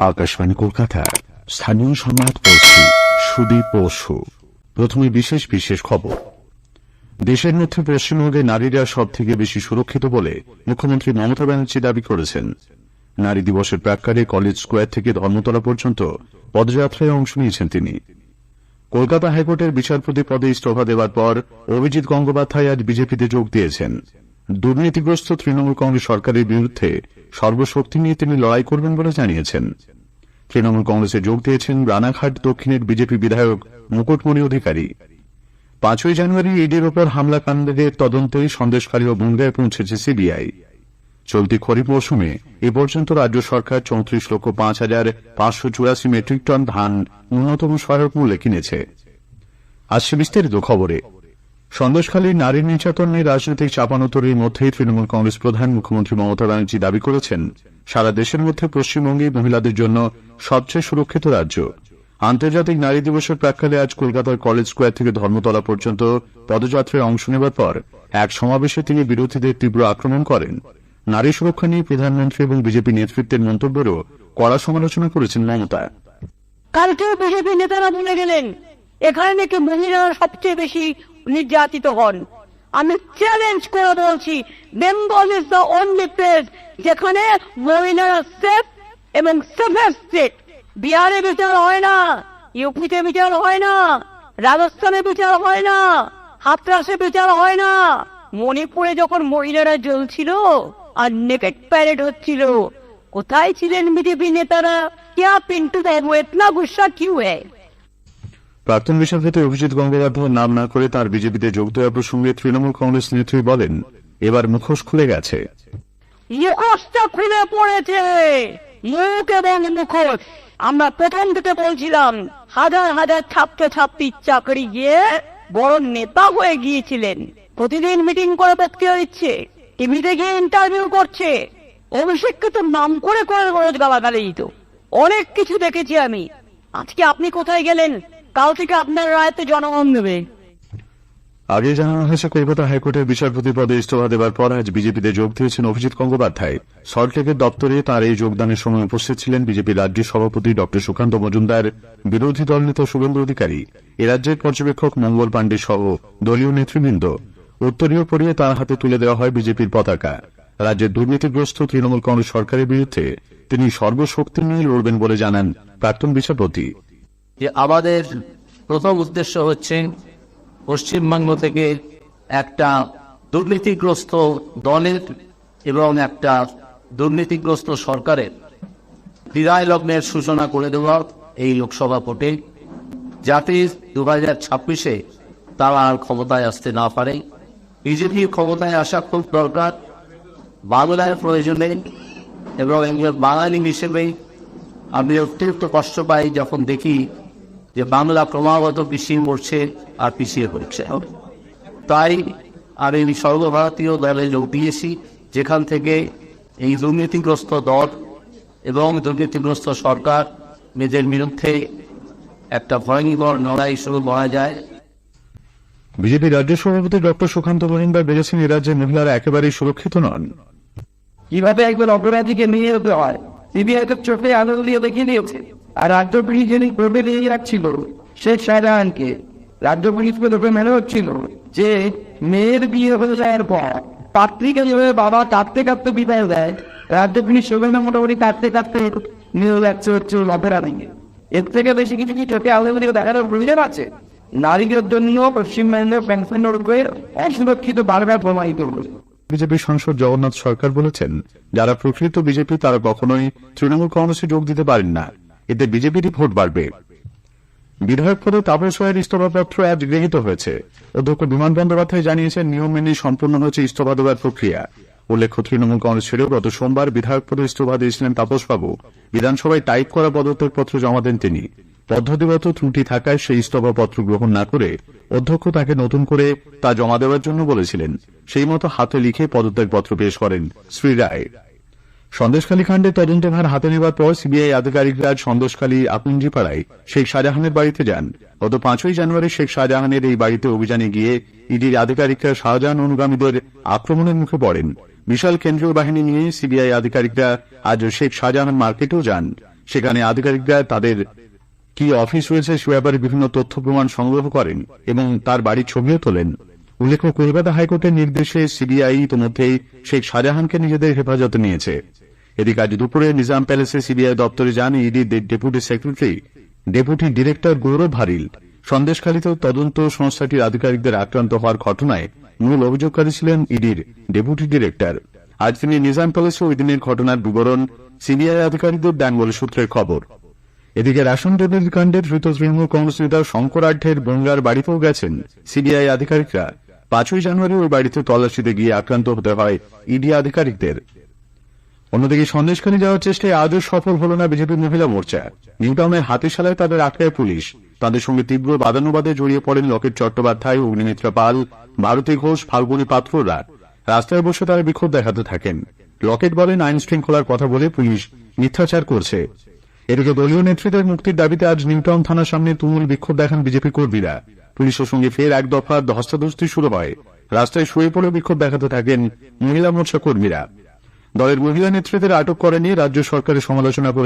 আকাশবাণী কলকাতা, স্থানীয় সংবাদ পড়ছি সুদীপ বসু। প্রথমে বিশেষ বিশেষ খবর। দেশের মধ্যে পশ্চিমবঙ্গে নারীরা সব থেকে বেশি সুরক্ষিত বলে মুখ্যমন্ত্রী মমতা ব্যানার্জি দাবি করেছেন। নারী দিবসের প্রাক্কালে কলেজ স্কোয়ার থেকে ধর্মতলা পর্যন্ত পদযাত্রায় অংশ নিয়েছেন তিনি। কলকাতা হাইকোর্টের বিচারপতি পদে ইস্তফা দেওয়ার পর অভিজিৎ গঙ্গোপাধ্যায় আজ বিজেপিতে যোগ দিয়েছেন। দুর্নীতিগ্রস্ত তৃণমূল কংগ্রেস সরকারের বিরুদ্ধে সর্বশক্তি নিয়ে তিনি লড়াই করবেন বলে জানিয়েছেন। তৃণমূল কংগ্রেসে যোগ দিয়েছেন রানাঘাট দক্ষিণের বিজেপি বিধায়ক মুকুটমণি অধিকারী। 5ই জানুয়ারি ইডির ওপর হামলা কাণ্ডের তদন্তে সন্দেশখালী ও বনগাঁয় পৌঁছেছে সিবিআই। চলতি খরিফ মৌসুমে এ পর্যন্ত রাজ্য সরকার 34,05,584 মেট্রিক টন ধান ন্যূনতম সহায়ক মূল্যে কিনেছে। আসছে বিস্তারিত খবরে। সন্দেশখালীর নারী নির্যাতনের রাজনৈতিক চাপানোতরের মধ্যেই তৃণমূল কংগ্রেস প্রধান মুখ্যমন্ত্রী মমতা ব্যানার্জি দাবি করেছেন, সারা দেশের মধ্যে পশ্চিমবঙ্গে মহিলাদের জন্য সবচেয়ে সুরক্ষিত রাজ্য। আন্তর্জাতিক নারী দিবসের প্রাক্কালে আজ কলকাতার কলেজ স্কোয়ার থেকে ধর্মতলা পর্যন্ত পদযাত্রায় অংশ নেবার পর এক সমাবেশে তিনি বিরোধীদের তীব্র আক্রমণ করেন। নারী সুরক্ষা নিয়ে প্রধানমন্ত্রী এবং বিজেপি নেতৃত্বের মন্তব্যেরও কড়া সমালোচনা করেছেন মমতা। কালকে বিজেপি নেতারা বলে গেলেন এখানে নাকি মহিলারা সবচেয়ে বেশি নির্যাতিত হন। আমি চ্যালেঞ্জ করে বলছি, Bengal is the only place যেখানে মহিলারা সেফ এবং সেফেস্ট স্টেট। বিহারে বিচার হয় না, ইউপিতে বিচার হয় না, রাজস্থানে বিচার হয় না, হাতরাসে বিচার হয় না। মণিপুরে যখন মহিলারা জ্বলছিল আর নেকেট প্যারেড হচ্ছিল, কোথায় ছিলেন বিজেপি নেতারা? क्या पिंटू है वो इतना गुस्सा क्यों है? প্রাক্তন বিচারপতি অভিজিৎ গঙ্গোপাধ্যায়ের নাম না করে তার বিজেপিতে যোগ দেওয়া প্রসঙ্গে তৃণমূল কংগ্রেস নেত্রী বলেন, এবার মুখোশ খুলে গেছে। মুখোশটা খুলে পড়েছে, মুখ এবং মুখোশ। আমরা প্রথম থেকে বলছিলাম হাজার হাজার ছাত্র চাকরি গিয়ে বড় নেতা হয়ে গিয়েছিলেন। প্রতিদিন মিটিং করে বক্তৃতা দিচ্ছে, টিভিতে গিয়ে ইন্টারভিউ করছে, অভিষেককে তো নাম করে করে রোজ গালাগালি দিত। অনেক কিছু দেখেছি আমি। আজকে আপনি কোথায় গেলেন? কাল থেকে আপনার রায়তে জনগণ দেবে। আগে জানানো হয়েছে, কলকাতা হাইকোর্টের বিচারপতি পদে ইস্তফা দেওয়ার পর আজ বিজেপিতে যোগ দিয়েছেন অভিজিৎ গঙ্গোপাধ্যায়। সল্টলেকের দপ্তরে তার এই যোগদানের সময় উপস্থিত ছিলেন বিজেপির রাজ্য সভাপতি ডক্টর সুকান্ত মজুমদার, বিরোধী দলনেতা শুভেন্দু অধিকারী, এ রাজ্যের পর্যবেক্ষক মঙ্গল পাণ্ডে সহ দলীয় নেতৃবৃন্দ। উত্তরীয় পরিয়ে তার হাতে তুলে দেওয়া হয় বিজেপির পতাকা। রাজ্যের দুর্নীতিগ্রস্ত তৃণমূল কংগ্রেস সরকারের বিরুদ্ধে তিনি সর্বশক্তি নিয়ে লড়বেন বলে জানান প্রাক্তন বিচারপতি। আমাদের প্রথম উদ্দেশ্য হচ্ছে পশ্চিমবঙ্গ থেকে একটা দুর্নীতিগ্রস্ত দলের এবং একটা দুর্নীতিগ্রস্ত সরকারের বিদায় লগ্নের সূচনা করে দেওয়া এই লোকসভা ভোটে, যাতে 2026-এ তারা আর ক্ষমতায় আসতে না পারে। বিজেপি ক্ষমতায় আসা খুব দরকার, বাংলার প্রয়োজনে, এবং একজন বাঙালি হিসেবে আমি অত্যন্ত কষ্ট পাই যখন দেখি যে বাংলা ক্রমাগত পিছিয়ে পড়ছে আর পিছিয়ে পড়ছে। তাই আমি সর্বভারতীয় দলে যোগ দিয়েছি, যেখান থেকে এই দুর্নীতিগ্রস্ত দল এবং দুর্নীতিগ্রস্ত সরকার নিজের বিরুদ্ধে একটা ভয়ঙ্কর লড়াই শুরু করা যায়। বিজেপি রাজ্য সভাপতি ডক্টর সুকান্ত মজুমদার বলেছেন, এ রাজ্যের মহিলারা একেবারেই সুরক্ষিত নন। কিভাবে একবার অপরাধীকে নিয়ে যেতে হয় সিবিআই তো চোখে আলো দিয়ে দেখিয়ে দিয়েছে। আর রাজ্য পুলিশ যিনি প্রবে নিয়ে রাখছিল শেখ শাহজাহানকে, রাজ্য পুলিশকে ধরে মেনে হচ্ছিল যে মেয়ের বিয়ে হয়ে যায় পর পাত্রীকে যেভাবে বাবা কাঁদতে কাঁদতে বিদায় দেয়, রাজ্য পুলিশ সেখানে মোটামুটি কাঁদতে কাঁদতে নিয়ে যাচ্ছে হচ্ছে অপরাধীকে। এর থেকে বেশি কিছু কি চোখে আলো দিয়ে দেখানোর প্রয়োজন আছে? নারীদের জন্য পশ্চিমবঙ্গের পেনশনের উপরে অসুরক্ষিত বারবার প্রমাণিত হল। বিজেপি সাংসদ জগন্নাথ সরকার বলেছেন, যারা প্রকৃত বিজেপি তারা কখনোই তৃণমূল কংগ্রেসে যোগ দিতে পারেন না, এতে বিজেপিরই ভোট বাড়বে। বিধায়ক পদে তাপস রায়ের ইস্তফাপত্র আজ গৃহীত হয়েছে। অধ্যক্ষ বিমান বন্দ্যোপাধ্যায় জানিয়েছেন, নিয়ম মেনে সম্পূর্ণ হয়েছে ইস্তফা দেওয়ার প্রক্রিয়া। উল্লেখ্য, তৃণমূল কংগ্রেস ছেড়েও গত সোমবার বিধায়ক পদে ইস্তফা দিয়েছিলেন তাপসবাবু। বিধানসভায় টাইপ করা পদত্যাগপত্র জমা দেন তিনি। পদ্ধতিগত ত্রুটি থাকায় সেই ইস্তফাপত্র গ্রহণ না করে অধ্যক্ষ তাকে নতুন করে তা জমা দেওয়ার জন্য বলেছিলেন। সেই মতো হাতে লিখে পদত্যাগপত্র পেশ করেন শ্রী রায়। সন্দেশখালী কাণ্ডে তদন্তভার হাতে নেবার পর সিবিআই আধিকারিকরা সন্দেশখালী আকুঞ্জিপাড়ায় শেখ শাহজাহানের বাড়িতে যান। গত 5ই জানুয়ারি শেখ শাহজাহানের এই বাড়িতে অভিযানে গিয়ে ইডির আধিকারিকরা শাহজাহান অনুগামীদের আক্রমণের মুখে পড়েন। বিশাল কেন্দ্রীয় বাহিনী নিয়ে সিবিআই আধিকারিকরা আজ শেখ শাহজাহান মার্কেটেও যান। সেখানে আধিকারিকরা তাদের কি অফিস রয়েছে সে ব্যাপারে বিভিন্ন তথ্য প্রমাণ সংগ্রহ করেন এবং তার বাড়ির ছবিও তোলেন। উল্লেখ্য, কলকাতা হাইকোর্টের নির্দেশে সিবিআই ইতিমধ্যেই শেখ শাহজাহানকে নিজেদের হেফাজতে নিয়েছে। এদিকে আজ দুপুরে নিজাম প্যালেসে সিবিআই দপ্তরে যান ইডির ডেপুটি সেক্রেটারি ডেপুটি ডিরেক্টর গৌরব ভারিল। সন্দেশখালীতে তদন্ত সংস্থাটির আধিকারিকদের আক্রান্ত হওয়ার ঘটনায় মূল অভিযোগকারী ছিলেন ইডির ডেপুটি ডিরেক্টর। আজ তিনি নিজাম প্যালেসে ওই দিনের ঘটনার বিবরণ সিবিআই আধিকারিকদের দেন বলে সূত্রের খবর। এদিকে রেশন দুর্নীতি কাণ্ডে ধৃত তৃণমূল কংগ্রেস নেতা শঙ্কর আঢ্যের বনগাঁর বাড়িতেও গেছেন সিবিআই আধিকারিকরা। 5ই জানুয়ারি ওই বাড়িতে তল্লাশিতে গিয়ে আক্রান্ত হতে হয় ইডি আধিকারিকদের। অন্যদিকে সন্দেশখালী যাওয়ার চেষ্টায় আজও সফল হল না বিজেপি মহিলা মোর্চা। নিউটাউনের হাতিশালায় তাদের আটকায় পুলিশ। তাদের সঙ্গে তীব্র বাদানুবাদে জড়িয়ে পড়েন লকেট চট্টোপাধ্যায়, অগ্নিমিত্রা পাল, ভারতী ঘোষ, ফাল্গুনী পাত্ররা। রাস্তায় বসে তারা বিক্ষোভ দেখাতে থাকেন। লকেট বলেন, আইন শৃঙ্খলার কথা বলে পুলিশ মিথ্যাচার করছে। এদিকে দলীয় নেতৃত্বের মুক্তির দাবিতে আজ নিউটাউন থানার সামনে তুমুল বিক্ষোভ দেখান বিজেপি কর্মীরা। পুলিশের সঙ্গে ফের এক দফা ধস্তাধস্তি শুরু হয়। রাস্তায় শুয়ে পড়ে বিক্ষোভ দেখাতে থাকেন মহিলা মোর্চা কর্মীরা। দলের মহিলা নেতৃত্বের আটক করা নিয়ে রাজ্য সরকারের সমালোচনা করে